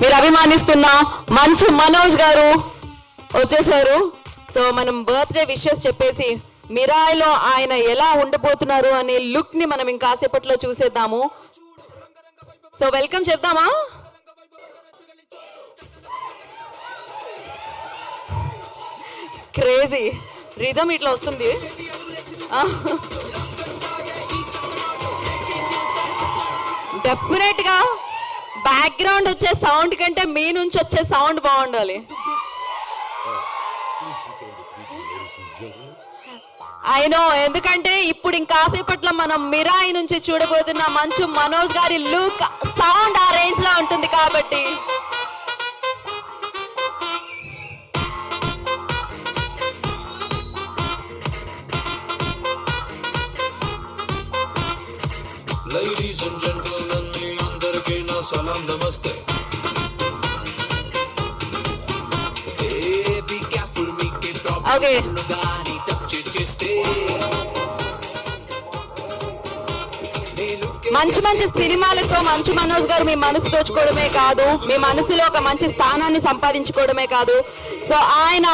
మీరు అభిమానిస్తున్న మంచు మనోజ్ గారు వచ్చేసారు. సో మనం బర్త్డే విషెస్ చెప్పేసి మిరాయిలో ఆయన ఎలా ఉండబోతున్నారు అనే లుక్ ని మనం ఇంకాసేపట్లో చూసేద్దాము. సో వెల్కమ్ చెప్దామా? క్రేజీ రిథమ్ ఇట్లా వస్తుంది. డెఫినెట్ గా బ్యాక్గ్రౌండ్ వచ్చే సౌండ్ కంటే మీ నుంచి వచ్చే సౌండ్ బాగుండాలి. అయినో, ఎందుకంటే ఇప్పుడు ఇంకాసేపట్లో మనం మిరాయి నుంచి చూడబోతున్న మంచు మనోజ్ గారి లుక్ సౌండ్ ఆ రేంజ్ లో ఉంటుంది కాబట్టి. Ladies and gentlemen, మీ అందరికీ నా సలాం నమస్తే. Be careful, మీకు ప్రాబ్లం గాని టచ్ చేస్తే. మంచి మంచి సినిమాలతో మంచు మనోజ్ గారు మీ మనసు దోచుకోవడమే కాదు, మీ మనసులో ఒక మంచి స్థానాన్ని సంపాదించుకోవడమే కాదు, సో ఆయన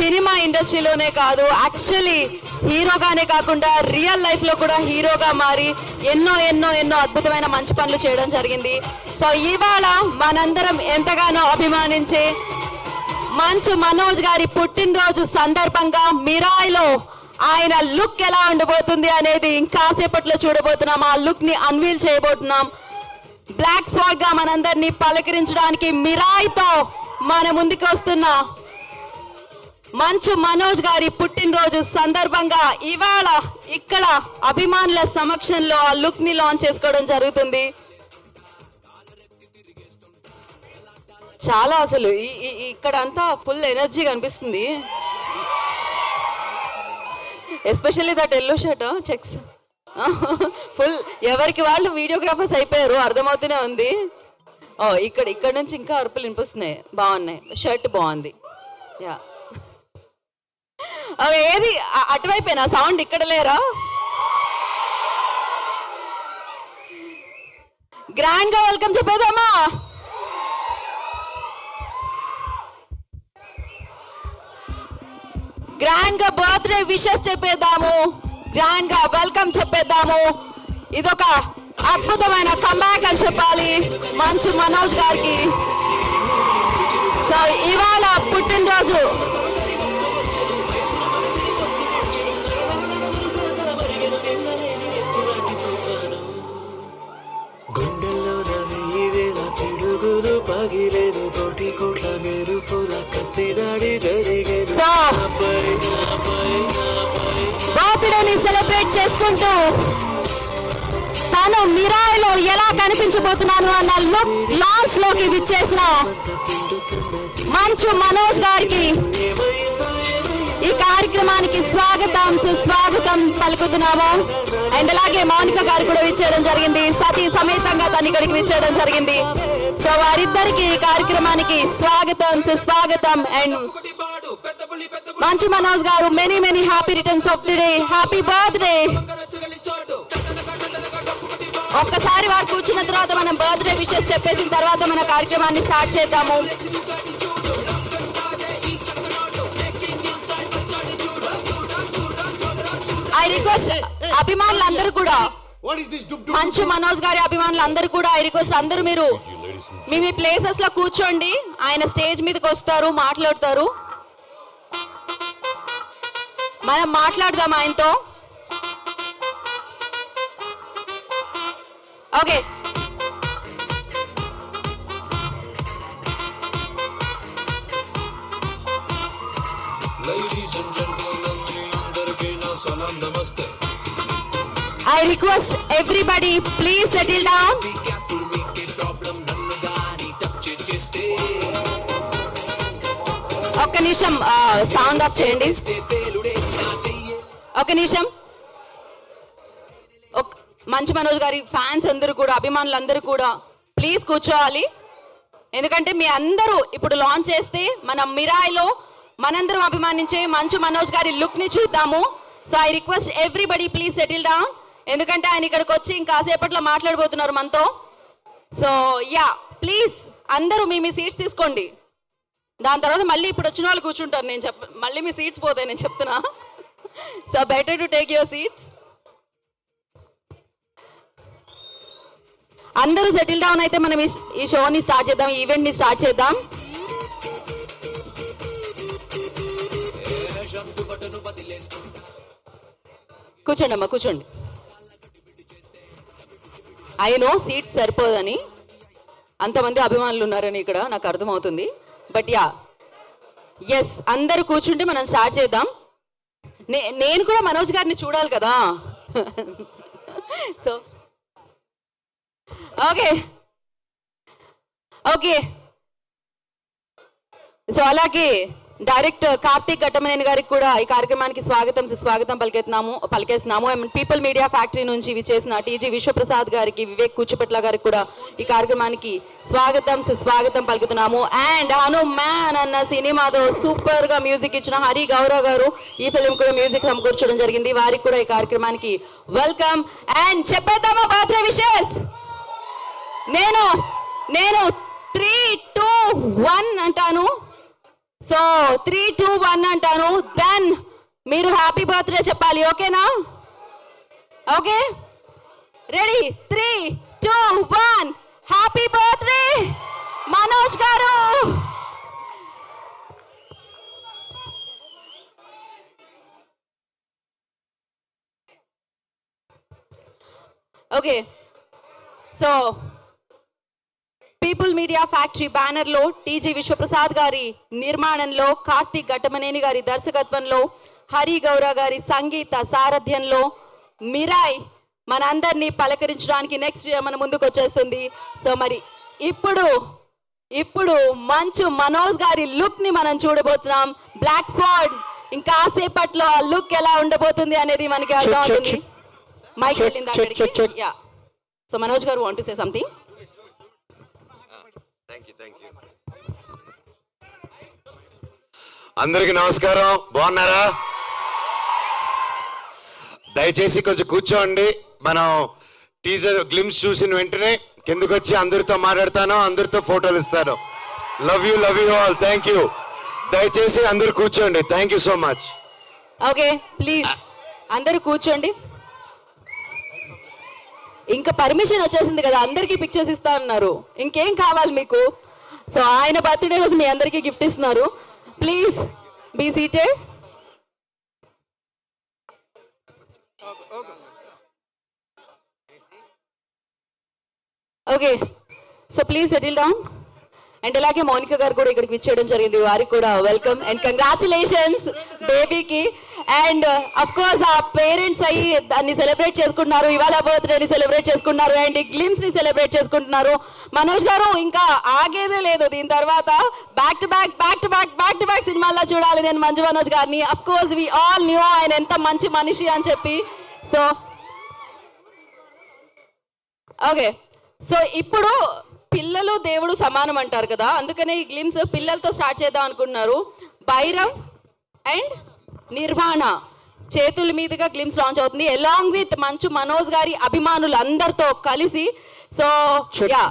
సినిమా ఇండస్ట్రీలోనే కాదు, యాక్చువల్లీ హీరోగానే కాకుండా రియల్ లైఫ్ లో కూడా హీరోగా మారి ఎన్నో ఎన్నో ఎన్నో అద్భుతమైన మంచి పనులు చేయడం జరిగింది. సో ఇవాళ మనందరం ఎంతగానో అభిమానించే మంచు మనోజ్ గారి పుట్టినరోజు సందర్భంగా మిరాయిలో ఆయన లుక్ ఎలా ఉండబోతుంది అనేది ఇంకాసేపట్లో చూడబోతున్నాం. ఆ లుక్ ని అన్వీల్ చేయబోతున్నాం. బ్లాక్ స్వాగ్ గా మనందరినీ పలకరించడానికి మిరాయితో మన ముందుకు వస్తున్న మంచు మనోజ్ గారి పుట్టినరోజు సందర్భంగా ఇవాళ ఇక్కడ అభిమానుల సమక్షంలో ఆ లుక్ ని లాంచ్ చేసుకోవడం జరుగుతుంది. చాలా అసలు ఇక్కడ అంతా ఫుల్ ఎనర్జీ కనిపిస్తుంది. Especially that yellow shirt checks full ఎవరికి వాళ్ళు వీడియోగ్రాఫర్స్ అయిపోయారు, అర్థమవుతూనే ఉంది. ఓ ఇక్కడ నుంచి ఇంకా అరుపులు వినిపిస్తున్నాయి, బాగున్నాయి. షర్ట్ బాగుంది. యా, ఏది అటువైపోయినా సౌండ్ ఇక్కడ లేరా? గ్రాండ్ గా వెల్కమ్ చెప్పేదామా? గ్రాండ్ గా బర్త్డే విషెస్ చెప్పేద్దాము, గ్రాండ్ గా వెల్కమ్ చెప్పేద్దాము. ఇదొక అద్భుతమైన కంబ్యాక్ అని చెప్పాలి మంచు మనోజ్ గారికి. సో ఇవాళ పుట్టినరోజు బర్త్డేని సెలబ్రేట్ చేసుకుంటూ తాను మిరాయిలో ఎలా కనిపించబోతున్నాను అన్న లుక్ లాంచ్ లోకి విచ్చేసిన మంచు మనోజ్ గారికి ఈ కార్యక్రమానికి స్వాగతం సుస్వాగతం పలుకుతున్నాము. అండ్ అలాగే మౌనిక గారు కూడా విచ్చేయడం జరిగింది, సతీ సమేతంగా తను ఇక్కడికి విచ్చేయడం జరిగింది. సో వారిద్దరికి ఈ కార్యక్రమానికి స్వాగతం సుస్వాగతం. అండ్ మంచు మనోజ్ గారు many many happy returns of the day, happy birthday. ఒక్కసారి వారు కూర్చున్న తర్వాత మనం బర్త్డే విషెస్ చెప్పేసిన తర్వాత మన కార్యక్రమాన్ని స్టార్ట్ చేద్దాము. ఐ రిక్వెస్ట్ అభిమానులందరూ కూడా, మంచు మనోజ్ గారి అభిమానులందరూ కూడా ఐ రిక్వెస్ట్ అందరూ మీరు మీ ప్లేసెస్ లో కూర్చోండి. ఆయన స్టేజ్ మీదకి వస్తారు, మాట్లాడతారు. మనం మాట్లాడదాం ఆయనతో. ఓకే, Ladies and gentlemen, మీ అందరికీ నా సలాం నమస్తే. I request everybody please settle down. Be careful, మీకు ప్రాబ్లం నన్ను గాని టచ్ చేస్తే. ఒక్క నిమిషం సౌండ్ ఆఫ్ చేయండి. ఒక నిమిషం. మంచు మనోజ్ గారి ఫ్యాన్స్ అందరూ కూడా, అభిమానులందరూ కూడా ప్లీజ్ కూర్చోవాలి. ఎందుకంటే మీ అందరూ ఇప్పుడు లాంచ్ చేస్తే మన మిరాయిలో మనందరం అభిమానించే మంచు మనోజ్ గారి లుక్ ని చూద్దాము. So I request everybody please settle down. ఎందుకంటే ఆయన ఇక్కడికి వచ్చి ఇంకాసేపట్లో మాట్లాడబోతున్నారు మనతో. సో యా, ప్లీజ్ అందరూ మీ సీట్స్ తీసుకోండి. దాని తర్వాత మళ్ళీ ఇప్పుడు వచ్చిన వాళ్ళు కూర్చుంటారు. మళ్ళీ మీ సీట్స్ పోతాయి, నేను చెప్తున్నా. So better to take your seats. అందరూ సెటిల్ డౌన్ అయితే మనం ఈ షోని స్టార్ట్ చేద్దాం, ఈవెంట్ని స్టార్ట్ చేద్దాం. కూర్చోండి అమ్మా, కూర్చోండి. అయినో సీట్ సరిపోదని అంతమంది అభిమానులు ఉన్నారని ఇక్కడ నాకు అర్థమవుతుంది. బట్ యా, ఎస్, అందరూ కూర్చుంటే మనం స్టార్ట్ చేద్దాం. నేను కూడా మనోజ్ గారిని చూడాలి కదా. So okay okay. సో అలాగే డైరెక్టర్ కార్తీక్ ఘట్టమనేని గారికి కూడా ఈ కార్యక్రమానికి స్వాగతం పలికేస్తున్నాము. పీపుల్ మీడియా ఫ్యాక్టరీ నుంచి విచ్చేసిన టీజీ విశ్వప్రసాద్ గారికి, వివేక్ కూచిపట్ల గారికి కూడా ఈ కార్యక్రమానికి స్వాగతం పలుకుతున్నాము. అండ్ హనుమాన్ అన్న సినిమాతో సూపర్ గా మ్యూజిక్ ఇచ్చిన హరి గౌరవ్ గారు ఈ ఫిల్మ్ కూడా మ్యూజిక్ సమకూర్చడం జరిగింది. వారికి కూడా ఈ కార్యక్రమానికి వెల్కమ్. అండ్ చెప్పేద్దామా బర్త్డే విషెస్. నేను 3, 2, 1 అంటాను. సో 3, 2, 1 అంటాను. దెన్ మీరు హ్యాపీ బర్త్డే చెప్పాలి. ఓకేనా? Okay, ready? 3, 2, 1. Happy birthday Manoj garu. Okay, so People Media Factory బ్యానర్లో టీజీ విశ్వప్రసాద్ గారి నిర్మాణంలో, కార్తీక్ ఘట్టమనేని గారి దర్శకత్వంలో, హరి గౌర గారి సంగీత సారథ్యంలో మిరాయ్ మనందరినీ పలకరించడానికి నెక్స్ట్ ఇయర్ మన ముందుకు వచ్చేస్తుంది. సో మరి ఇప్పుడు మంచు మనోజ్ గారి లుక్ ని మనం చూడబోతున్నాం. బ్లాక్ స్వాడ్ ఇంకా సేపట్లో ఆ లుక్ ఎలా ఉండబోతుంది అనేది మనకి అర్థం అవుతుంది. మైక్ వెళ్ళింది అక్కడికి. యా, సో మనోజ్ గారు వాంట్ టు సే సంథింగ్. అందరికి నమస్కారం. బాగున్నారా? దయచేసి కొంచెం కూర్చోండి. మనం టీజర్ గ్లిమ్స్ చూసిన వెంటనే కిందకు వచ్చి అందరితో మాట్లాడతాను, అందరితో ఫోటోలు ఇస్తాను. Love you all. Thank you. దయచేసి అందరు కూర్చోండి. Thank you so much. Okay, please అందరూ కూర్చోండి. ఇంకా పర్మిషన్ వచ్చేసింది కదా, అందరికీ పిక్చర్స్ ఇస్తా ఉన్నారు. ఇంకేం కావాలి మీకు? సో ఆయన బర్త్డే రోజు మీ అందరికీ గిఫ్ట్ ఇస్తున్నారు. Please be seated. Okay, so please settle down. And అలాగే మౌనిక గారు కూడా ఇక్కడికి విచ్చేయడం జరిగింది. వారికి కూడా వెల్కమ్ అండ్ కంగ్రాచులేషన్స్ బేబీకి. అండ్ అఫ్ కోర్స్ ఆ పేరెంట్స్ అయ్యి దాన్ని సెలబ్రేట్ చేసుకుంటున్నారు. ఇవాళ బర్త్డేని సెలబ్రేట్ చేసుకుంటున్నారు అండ్ ఈ గ్లిమ్స్ ని సెలబ్రేట్ చేసుకుంటున్నారు. మనోజ్ గారు ఇంకా ఆగేదే లేదు. దీని తర్వాత బ్యాక్ టు బ్యాక్ సినిమాల్లో చూడాలి నేను మంజు మనోజ్ గారిని. Of course we all knew ఆయన ఎంత మంచి మనిషి అని చెప్పి. సో ఓకే, సో ఇప్పుడు పిల్లలు దేవుడు సమానం అంటారు కదా, అందుకనే ఈ గ్లిమ్స్ పిల్లలతో స్టార్ట్ చేద్దాం అనుకుంటున్నారు. భైరవ్ అండ్ నిర్వాణ చేతుల మీదుగా గ్లిమ్స్ లాంచ్ అవుతుంది అలాంగ్ విత్ మంచు మనోజ్ గారి అభిమానులందరితో కలిసి. సో యా,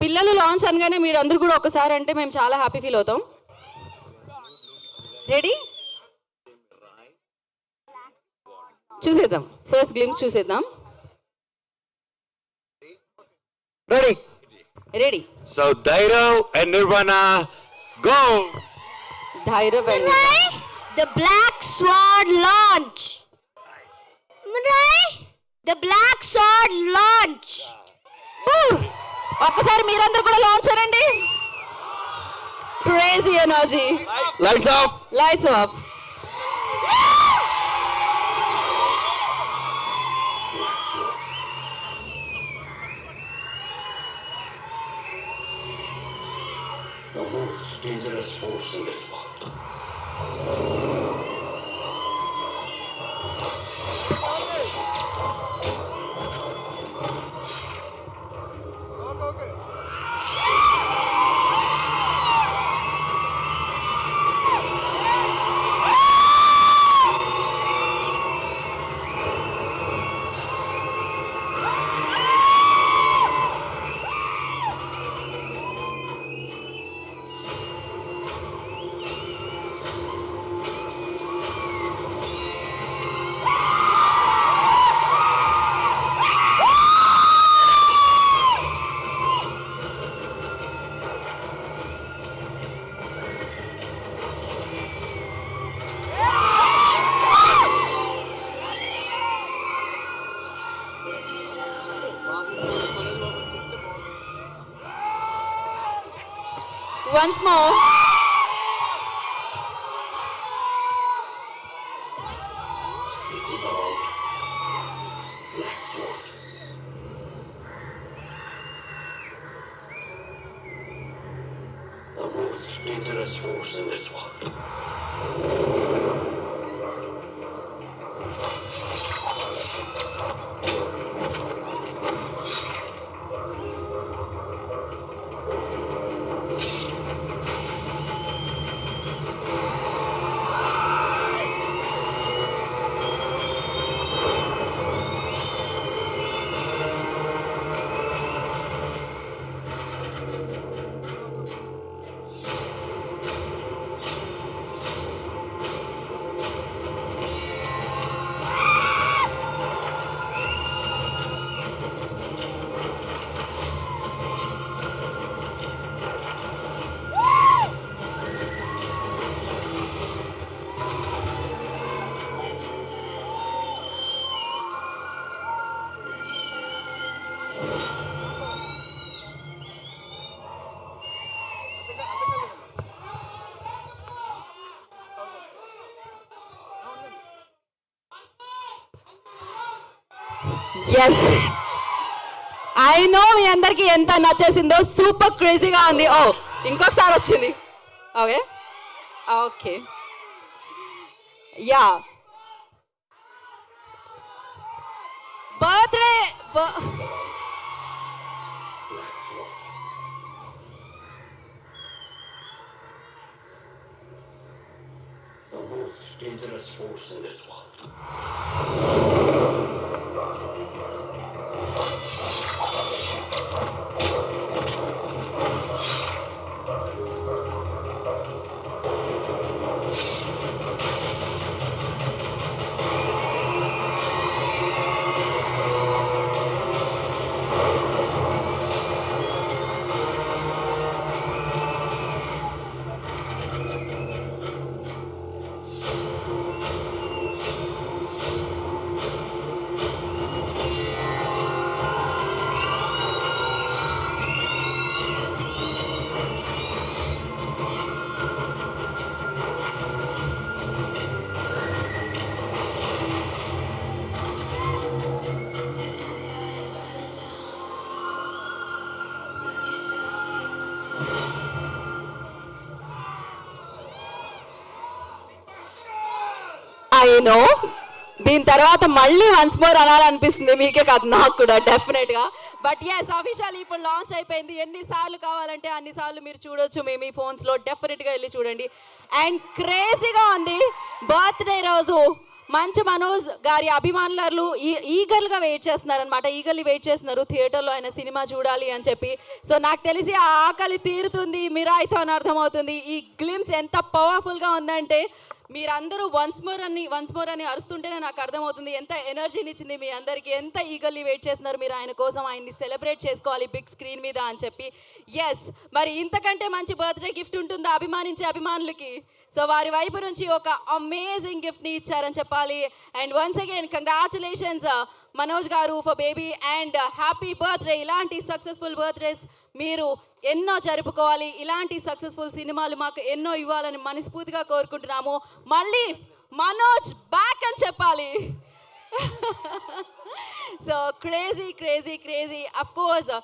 పిల్లలు లాంచ్ అనగానే మీరు అందరూ కూడా ఒకసారి అంటే మేము చాలా హ్యాపీ ఫీల్ అవుతాం. రెడీ? చూసేద్దాం, ఫస్ట్ గ్లిమ్స్ చూసేద్దాం. Ready. So Dhairav and Nirvana, go. Dhairav and Nirvana. The Black Sword launch. The Black Sword launch. ఒక్కసారి మీరందరూ కూడా లాంచ్ అనండి. Crazy energy. Lights off. Lights off. The most dangerous force in this world. Once more. This is about Black Sword. The most dangerous force in this world. Yes, I know మీ అందరికి ఎంత నచ్చేసిందో. Super క్రేజీగా ఉంది. ఓ, ఇంకొకసారి వచ్చింది. Okay okay yeah, birthday The most dangerous force in this world. I know, దీని తర్వాత మళ్ళీ వన్స్ మోర్ అనాలనిపిస్తుంది, మీకే కాదు నాకు కూడా డెఫినెట్గా. బట్ ఎస్, అఫీషియల్ ఇప్పుడు లాంచ్ అయిపోయింది. ఎన్నిసార్లు కావాలంటే అన్నిసార్లు మీరు చూడొచ్చు మీ ఫోన్స్లో. డెఫినెట్గా వెళ్ళి చూడండి. అండ్ క్రేజీగా ఉంది. బర్త్డే రోజు మంచు మనోజ్ గారి అభిమానులు ఈగర్గా వెయిట్ చేస్తున్నారు అనమాట. ఈగర్లీ వెయిట్ చేస్తున్నారు థియేటర్లో ఆయన సినిమా చూడాలి అని చెప్పి. సో నాకు తెలిసి ఆ ఆకలి తీరుతుంది మిరాయితో అని అర్థమవుతుంది. ఈ గ్లిమ్స్ ఎంత పవర్ఫుల్గా ఉందంటే మీరందరూ వన్స్ మోర్ అని అరుస్తుంటేనే నాకు అర్థమవుతుంది ఎంత ఎనర్జీని ఇచ్చింది మీ అందరికీ. ఎంత ఈగర్లీ వెయిట్ చేస్తున్నారు మీరు ఆయన కోసం, ఆయన్ని సెలబ్రేట్ చేసుకోవాలి బిగ్ స్క్రీన్ మీద అని చెప్పి. ఎస్, మరి ఇంతకంటే మంచి బర్త్డే గిఫ్ట్ ఉంటుందా అభిమానించే అభిమానులకి? సో వారి వైపు నుంచి ఒక అమేజింగ్ గిఫ్ట్ని ఇచ్చారని చెప్పాలి. And once again congratulations Manoj garu for baby and happy birthday. ఇలాంటి సక్సెస్ఫుల్ బర్త్డేస్ మీరు ఎన్నో జరుపుకోవాలి. ఇలాంటి సక్సెస్ఫుల్ సినిమాలు మాకు ఎన్నో ఇవ్వాలని మనస్ఫూర్తిగా కోరుకుంటున్నాము. మళ్ళీ మనోజ్ బ్యాక్ అని చెప్పాలి. So crazy of course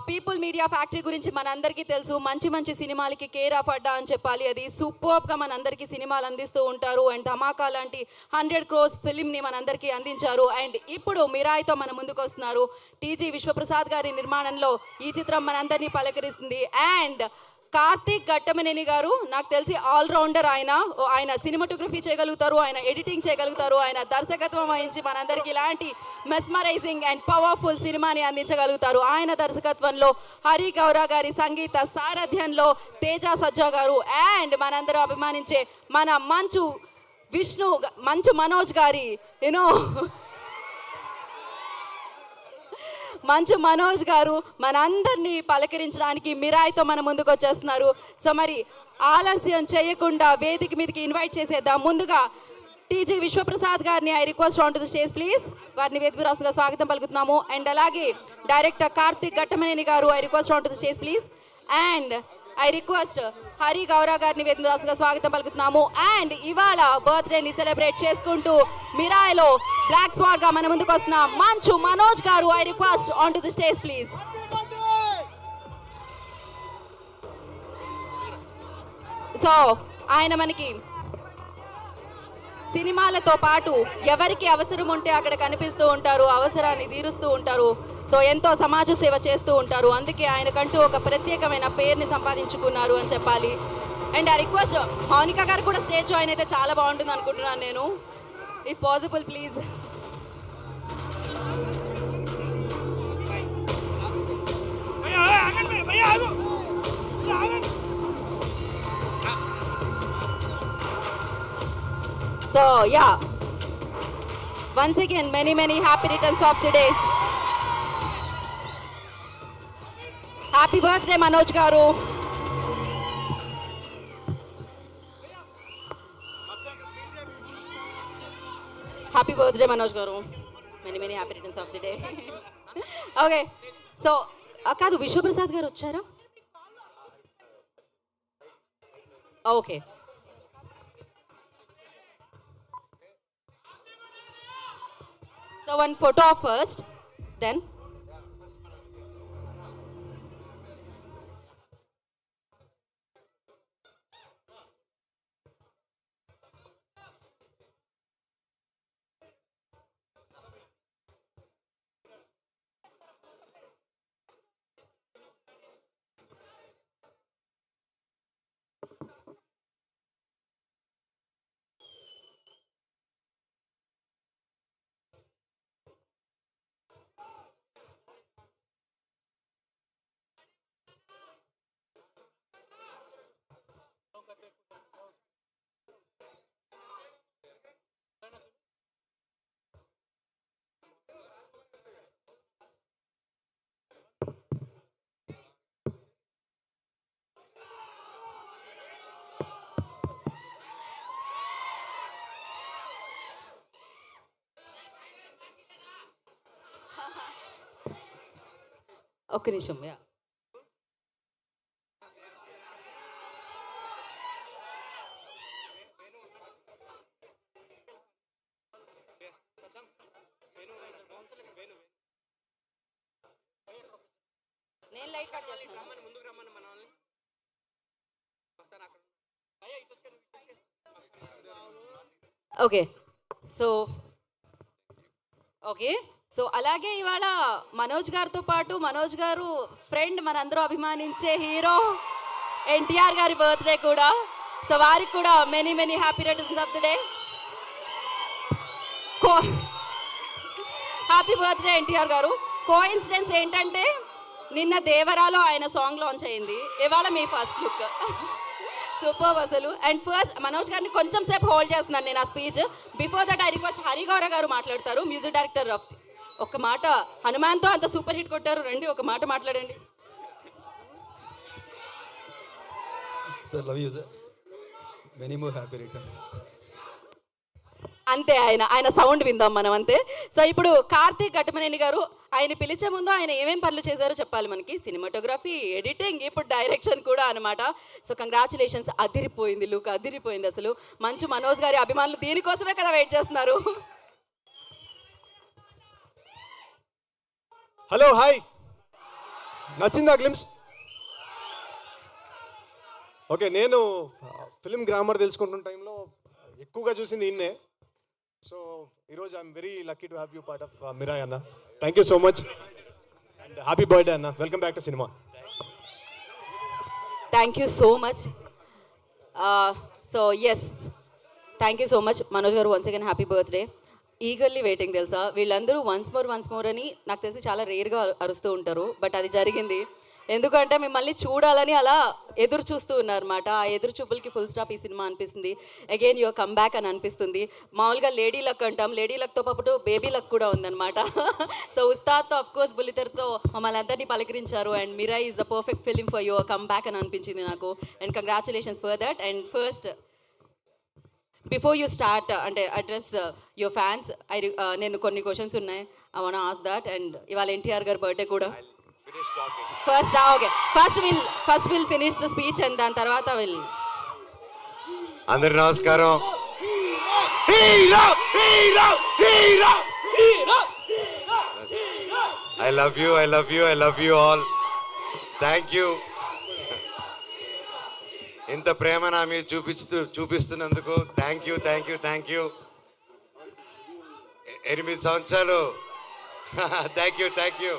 people Media factory గురించి మనందరికీ తెలుసు. మంచి సినిమాలకి కేర్ ఆఫ్ అడ్డా అని చెప్పాలి. అది సూపర్గా మనందరికీ సినిమాలు అందిస్తూ ఉంటారు. అండ్ ధమాకా లాంటి 100 crores ఫిలింని మనందరికీ అందించారు. అండ్ ఇప్పుడు మిరాయితో మన ముందుకు వస్తున్నారు. టీజీ విశ్వప్రసాద్ గారి నిర్మాణంలో ఈ చిత్రం మనందరినీ పలకరిస్తుంది. అండ్ కార్తీక్ ఘట్టమనేని గారు నాకు తెలిసి ఆల్రౌండర్. ఆయన సినిమాటోగ్రఫీ చేయగలుగుతారు, ఆయన ఎడిటింగ్ చేయగలుగుతారు, ఆయన దర్శకత్వం వహించి మనందరికీ ఇలాంటి మెస్మరైజింగ్ అండ్ పవర్ఫుల్ సినిమాని అందించగలుగుతారు. ఆయన దర్శకత్వంలో హరి గౌరా గారి సంగీత సారథ్యంలో తేజ సజ్జా గారు అండ్ మనందరం అభిమానించే మన మంచు మనోజ్ గారి మంచు మనోజ్ గారు మనందరినీ పలకరించడానికి మిరాయితో మన ముందుకు వచ్చేస్తున్నారు. సో మరి ఆలస్యం చేయకుండా వేదిక మీదకి ఇన్వైట్ చేసేద్దాం. ముందుగా టీజీ విశ్వప్రసాద్ గారిని I request on to the stage please. వారిని వేదిక రాసుగా స్వాగతం పలుకుతున్నాము. అండ్ అలాగే డైరెక్టర్ కార్తీక్ ఘట్టమనేని గారు I request on to the stage please. And I request Hari Gaurav గారిని వేదికగా స్వాగతం పలుకుతున్నాము. అండ్ ఇవాళ బర్త్డేని సెలబ్రేట్ చేసుకుంటూ మిరాయిలో బ్లాక్ స్వాడ్ గా మన ముందుకు వస్తున్న మంచు మనోజ్ గారు, I request on to the stage please. So ఆయన మనకి సినిమాలతో పాటు ఎవరికి అవసరం ఉంటే అక్కడ కనిపిస్తూ ఉంటారు, అవసరాన్ని తీరుస్తూ ఉంటారు. సో ఎంతో సమాజ సేవ చేస్తూ ఉంటారు. అందుకే ఆయనకంటూ ఒక ప్రత్యేకమైన పేరుని సంపాదించుకున్నారు అని చెప్పాలి. అండ్ ఆ రిక్వెస్ట్ మౌనిక గారు కూడా స్టేజ్ జాయిన్ అయితే చాలా బాగుంటుంది అనుకుంటున్నాను నేను. If possible please. So yeah, once again many happy returns of the day. Happy birthday Manoj garu. Happy birthday Manoj garu. Many happy returns of the day. Okay, so కాదు విశ్వప్రసాద్ గారు వచ్చారా? Okay, so one photo first, then ఒక్క నిమిషం. Yeah, నేను light cut చేస్తాను. Okay, okay. So అలాగే ఇవాళ మనోజ్ గారితో పాటు మనోజ్ గారు ఫ్రెండ్, మనందరూ అభిమానించే హీరో ఎన్టీఆర్ గారి బర్త్డే కూడా. సో వారికి కూడా many happy returns of the day. Happy birthday NTR గారు. కోఇన్సిడెన్స్ ఏంటంటే నిన్న దేవరాలో ఆయన సాంగ్ లాంచ్ అయింది, ఇవాళ మీ ఫస్ట్ లుక్. సూపర్ అసలు. అండ్ ఫస్ట్ మనోజ్ గారిని కొంచెం సేపు హోల్డ్ చేస్తున్నాను నేను ఆ speech. Before that I request Hari Gaurav గారు మాట్లాడతారు, మ్యూజిక్ డైరెక్టర్ ఆఫ్. ఒక మాట, హనుమాన్తో అంత సూపర్ హిట్ కొట్టారు, రండి ఒక మాట మాట్లాడండి. Sir, love you, sir. Many more happy returns. అంతే, ఆయన సౌండ్ విందాం మనం అంతే. సో ఇప్పుడు కార్తీక్ ఘట్టమనేని గారు, ఆయన పిలిచే ముందు ఆయన ఏమేం పనులు చేశారో చెప్పాలి మనకి. సినిమాటోగ్రఫీ, ఎడిటింగ్, ఇప్పుడు డైరెక్షన్ కూడా అనమాట. సో కంగ్రాచులేషన్స్, అదిరిపోయింది లుక్, అదిరిపోయింది అసలు. మంచు మనోజ్ గారి అభిమానులు దీనికోసమే కదా వెయిట్ చేస్తున్నారు. హలో, హాయ్, నచ్చిందా గ్లిమ్స్? ఓకే, నేను ఫిలిం గ్రామర్ తెలుసుకుంటున్న టైంలో ఎక్కువగా చూసింది ఈయన్నే. సో ఈరోజు I'm very lucky to have you part of Mirai అన్న. Thank you so much and happy birthday అన్న. Welcome back to cinema. Thank you so much. So yes, thank you so much Manoj garu. Once again happy birthday. Eagerly waiting తెలుసా, వీళ్ళందరూ once more అని నాకు తెలిసి చాలా రేర్గా అరుస్తూ ఉంటారు, బట్ అది జరిగింది. ఎందుకంటే మిమ్మల్ని చూడాలని అలా ఎదురు చూస్తూ ఉన్నారన్నమాట. ఆ ఎదురు చూపులకి ఫుల్ స్టాప్ ఈ సినిమా అనిపిస్తుంది. అగైన్ యువర్ కమ్ బ్యాక్ అని అనిపిస్తుంది. మామూలుగా లేడీ లక్ అంటాం, లేడీ లక్తో పాటు బేబీ లక్ కూడా ఉందన్నమాట. సో ఉస్తాద్తో ఆఫ్ కోర్స్ బుల్లితెరతో మమ్మల్ని అందరినీ పలకరించారు. And Mirai is the perfect film for your come back అని అనిపించింది నాకు. And congratulations for that. And first before you start అంటే అడ్రస్ యువర్ ఫ్యాన్స్, నేను కొన్ని క్వశ్చన్స్ ఉన్నాయి, I want ask that. And ఇవాళ ఎన్టీఆర్ గారి బర్త్డే కూడా. First okay first will finish the speech and దాని తర్వాత విల్ అందరి నమస్కారం. I love you all. Thank you. ఇంత ప్రేమ నా మీద చూపిస్తున్నందుకు థ్యాంక్ యూ. 8 సంవత్సరాలు థ్యాంక్ యూ.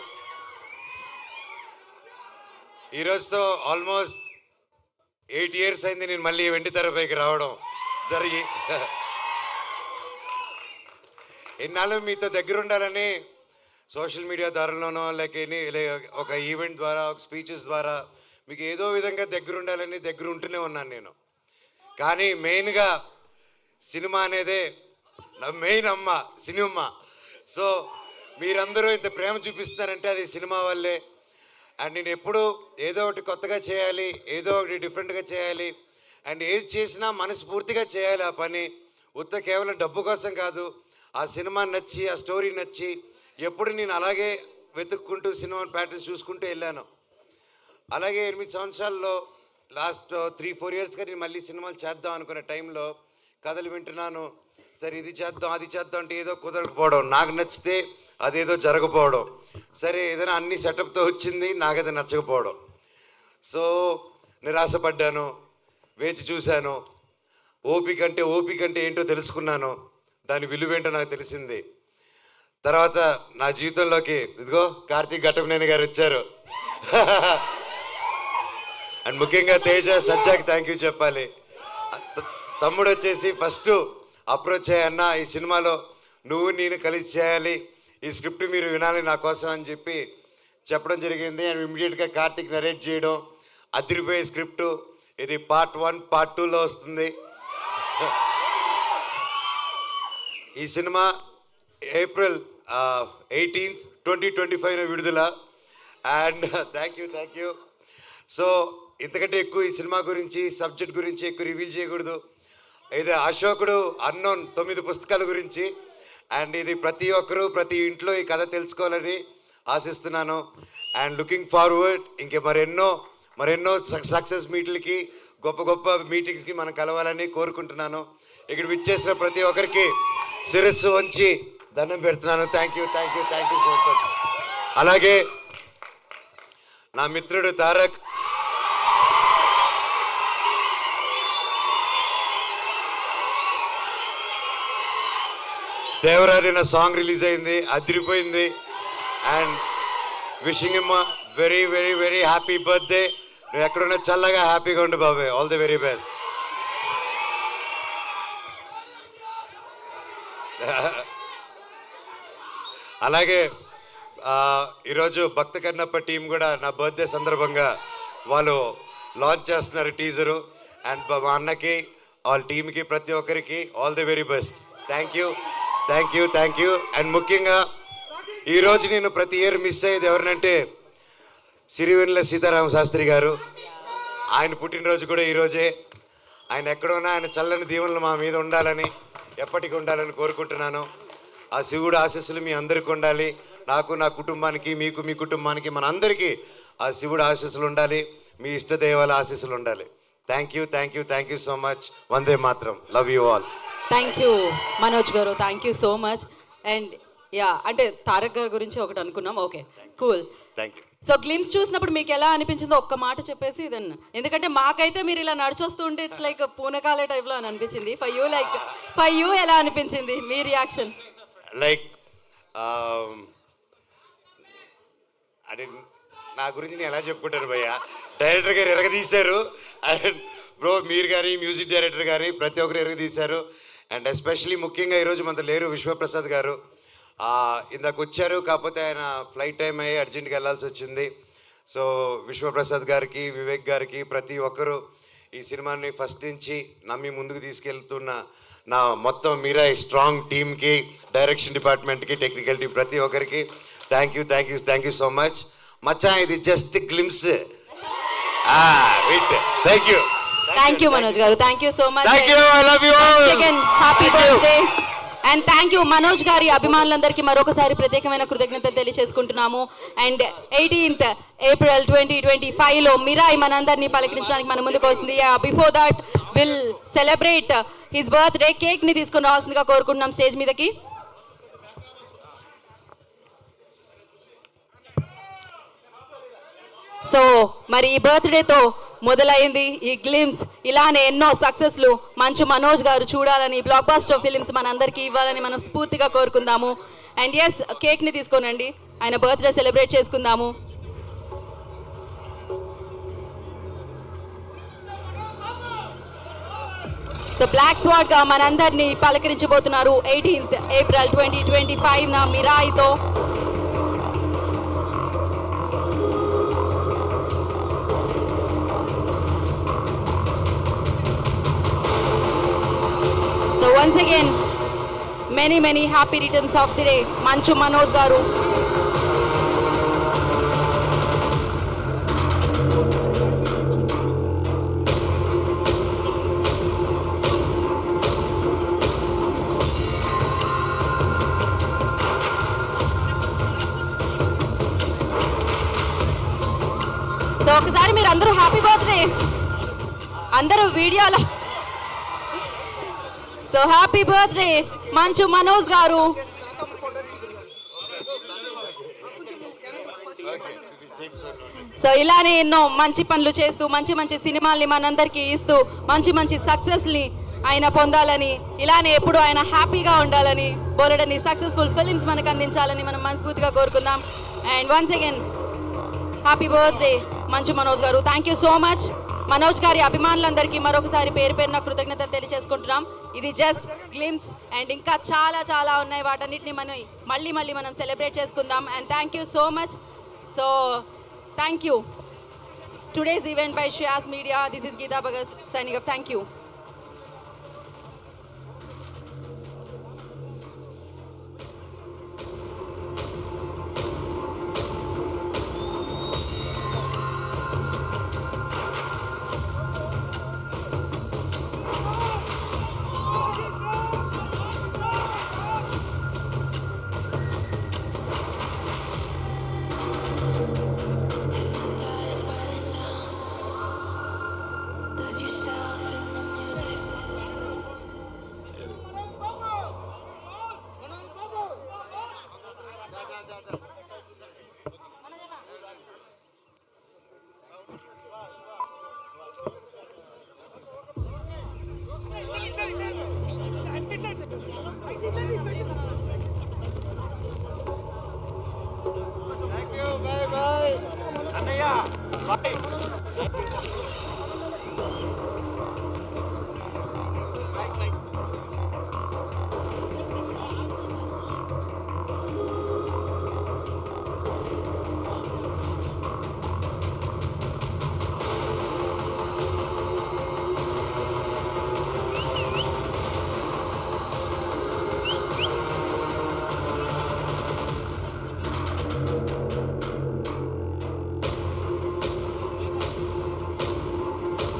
ఈరోజుతో ఆల్మోస్ట్ 8 years అయింది నేను మళ్ళీ వెండి తెరపైకి రావడం జరిగి. ఎన్నాళ్ళు మీతో దగ్గర ఉండాలని సోషల్ మీడియా ద్వారాలోనో ఒక ఈవెంట్ ద్వారా ఒక స్పీచెస్ ద్వారా మీకు ఏదో విధంగా దగ్గర ఉండాలని దగ్గర ఉంటూనే ఉన్నాను నేను. కానీ మెయిన్గా సినిమా అనేదే నా మెయిన్ అమ్మ సినిమా. సో మీరందరూ ఇంత ప్రేమ చూపిస్తున్నారంటే అది సినిమా వల్లే. అండ్ నేను ఎప్పుడు ఏదో ఒకటి కొత్తగా చేయాలి, ఏదో ఒకటి డిఫరెంట్గా చేయాలి, అండ్ ఏది చేసినా మనస్ఫూర్తిగా చేయాలి ఆ పని. కేవలం డబ్బు కోసం కాదు. ఆ సినిమా నచ్చి, ఆ స్టోరీ నచ్చి ఎప్పుడు నేను అలాగే వెతుక్కుంటూ సినిమా ప్యాటర్న్స్ చూసుకుంటూ వెళ్ళాను. అలాగే 8 సంవత్సరాల్లో లాస్ట్ 3-4 yearsగా నేను మళ్ళీ సినిమాలు చేద్దాం అనుకునే టైంలో కథలు వింటున్నాను. సరే ఇది చేద్దాం అది చేద్దాం అంటే ఏదో కుదరకపోవడం, నాకు నచ్చితే అదేదో జరగకపోవడం, సరే ఏదైనా అన్ని సెటప్తో వచ్చింది నాకు అది నచ్చకపోవడం. సో నిరాశపడ్డాను, వేచి చూశాను. ఓపిక అంటే ఏంటో తెలుసుకున్నాను, దాని విలువేంటో నాకు తెలిసింది. తర్వాత నా జీవితంలోకి ఇదిగో కార్తీక్ ఘట్టమనేని గారు వచ్చారు. అండ్ ముఖ్యంగా తేజ సజ్జాకి థ్యాంక్ యూ చెప్పాలి. తమ్ముడు వచ్చేసి ఫస్ట్ అప్రోచ్ అయ్యన్న, ఈ సినిమాలో నువ్వు నేను కలిసి చేయాలి, ఈ స్క్రిప్ట్ మీరు వినాలి నా కోసం అని చెప్పి చెప్పడం జరిగింది. అండ్ ఇమ్మీడియట్గా కార్తీక్ నరేట్ చేయడం, అదిరిపోయే స్క్రిప్టు. ఇది Part 1, Part 2లో వస్తుంది. ఈ సినిమా April 18th, 2025 విడుదల. And thank you. సో ఇంతకంటే ఎక్కువ ఈ సినిమా గురించి, సబ్జెక్ట్ గురించి ఎక్కువ రివీల్ చేయకూడదు. ఇది అశోకుడు అన్నోన్ 9 పుస్తకాల గురించి. అండ్ ఇది ప్రతి ఒక్కరూ ప్రతి ఇంట్లో ఈ కథ తెలుసుకోవాలని ఆశిస్తున్నాను. అండ్ లుకింగ్ ఫార్వర్డ్ ఇంకే మరెన్నో సక్సెస్ మీట్లకి, గొప్ప మీటింగ్స్కి మనం కలవాలని కోరుకుంటున్నాను. ఇక్కడ విచ్చేసిన ప్రతి ఒక్కరికి శిరస్సు వంచి దండం పెడుతున్నాను. Thank you so much. అలాగే నా మిత్రుడు తారక్, దేవరారి నా సాంగ్ రిలీజ్ అయింది, అదిరిపోయింది. And wishing him very happy birthday. నువ్వు ఎక్కడున్నా చల్లగా హ్యాపీగా ఉండు బాబాయ్. All the very best. అలాగే ఈరోజు భక్త కన్నప్ప టీం కూడా నా బర్త్డే సందర్భంగా వాళ్ళు లాంచ్ చేస్తున్నారు టీజరు. అండ్ మా అన్నకి, వాళ్ళ టీంకి, ప్రతి ఒక్కరికి all the very best. Thank you. And ముఖ్యంగా ఈరోజు నేను ప్రతి ఇయర్ మిస్ అయ్యేది ఎవరినంటే సిరివెన్నెల సీతారామ శాస్త్రి గారు. ఆయన పుట్టినరోజు కూడా ఈరోజే. ఆయన ఎక్కడున్నా ఆయన చల్లని దీవెనలు మా మీద ఉండాలని, ఎప్పటికీ ఉండాలని కోరుకుంటున్నాను. ఆ శివుడు ఆశీస్సులు మీ అందరికీ ఉండాలి. నాకు, నా కుటుంబానికి, మీకు, మీ కుటుంబానికి, మన అందరికీ ఆ శివుడు ఆశీస్సులు ఉండాలి. మీ ఇష్టదైవాల ఆశీస్సులు ఉండాలి. Thank you so much. వందే మాత్రం. Love you all. Thank you Manoj garu, thank you so much. And అంటే తారక్ గారి గురించి ఒకటి అనుకున్నాం. Okay, cool. Thank you. So glimpse చూసినప్పుడు మీకు ఎలా అనిపించిందో ఒక్క మాట చెప్పేసి ఇదన్న. ఎందుకంటే మాకైతే మీరు ఇలా నడిచొస్తూ ఉంటే ఇట్స్ లైక్ పూనకాలే టైప్లో అని అనిపించింది. ఫర్ యూ ఎలా అనిపించింది మీ రియాక్షన్? లైక్ అంటే నా గురించి నేను ఎలా చెప్పుకుంటాను భయ్య. డైరెక్టర్ గారు ఎరగదీశారు. అండ్ బ్రో మీరు కానీ, మ్యూజిక్ డైరెక్టర్ కానీ ప్రతి ఒక్కరు ఎరగదీశారు. అండ్ ఎస్పెషలీ ముఖ్యంగా ఈరోజు మనతో లేరు విశ్వప్రసాద్ గారు. ఇందాక వచ్చారు, కాకపోతే ఆయన ఫ్లైట్ టైం అయ్యి అర్జెంట్గా వెళ్ళాల్సి వచ్చింది. సో విశ్వప్రసాద్ గారికి, వివేక్ గారికి, ప్రతి ఒక్కరు ఈ సినిమాని ఫస్ట్ నుంచి నమ్మి ముందుకు తీసుకెళ్తున్న నా మొత్తం మీరా స్ట్రాంగ్ టీమ్కి, డైరెక్షన్ డిపార్ట్మెంట్కి, టెక్నికల్ టీం, ప్రతి ఒక్కరికి థ్యాంక్ యూ సో మచ్. మచ్చా ఇది just glimpse. Thank you Manoj garu, thank you so much. I love you all. Happy birthday. And thank you Manoj గారి అభిమానులందరికీ మరొకసారి ప్రత్యేకమైన కృతజ్ఞతలు తెలియజేసుకుంటున్నాము. అండ్ 18th April 2025లో మిరాయ్ మనందరినీ పలకరించడానికి మన ముందుకు వస్తుంది. Before that will celebrate his birthday. కేక్ని తీసుకుని రావాల్సిందిగా కోరుకుంటున్నాం స్టేజ్ మీదకి. సో మరి ఈ బర్త్డేతో మొదలైంది ఈ గ్లిమ్స్. ఇలానే ఎన్నో సక్సెస్లు మంచు మనోజ్ గారు చూడాలని, బ్లాక్ బాస్టర్ ఫిలిమ్స్ మనందరికీ ఇవ్వాలని మనం స్ఫూర్తిగా కోరుకుందాము. అండ్ ఎస్, కేక్ని తీసుకోనండి, ఆయన బర్త్డే సెలబ్రేట్ చేసుకుందాము. సో బ్లాక్ స్వాట్ గా మనందరినీ పలకరించబోతున్నారు 18th April 2025 మిరాయితో. So once again, many happy returns of the day, Manchu Manoj garu. So ఒకసారి మీరు అందరూ హ్యాపీ బర్త్డే అందరూ వీడియోలో. So happy birthday Manchu Manoj గారు. సో ఇలానే ఎన్నో మంచి పనులు చేస్తూ మంచి సినిమాల్ని మనందరికీ ఇస్తూ మంచి సక్సెస్ని ఆయన పొందాలని, ఇలానే ఎప్పుడు ఆయన హ్యాపీగా ఉండాలని, బోలెడని సక్సెస్ఫుల్ ఫిలిమ్స్ మనకు అందించాలని మనం మనస్ఫూర్తిగా కోరుకుందాం. And once again happy birthday Manchu Manoj garu. Thank you so much. Manoj గారి అభిమానులందరికీ మరొకసారి పేరున కృతజ్ఞతలు తెలియజేసుకుంటున్నాం. ఇది జస్ట్ గ్లిమ్స్ అండ్ ఇంకా చాలా ఉన్నాయి. వాటన్నిటిని మళ్ళీ మనం సెలబ్రేట్ చేసుకుందాం. And thank you so much. So thank you. Today's event by Shreyas Media. This is Geeta Bhagat signing off. Thank you. Bye.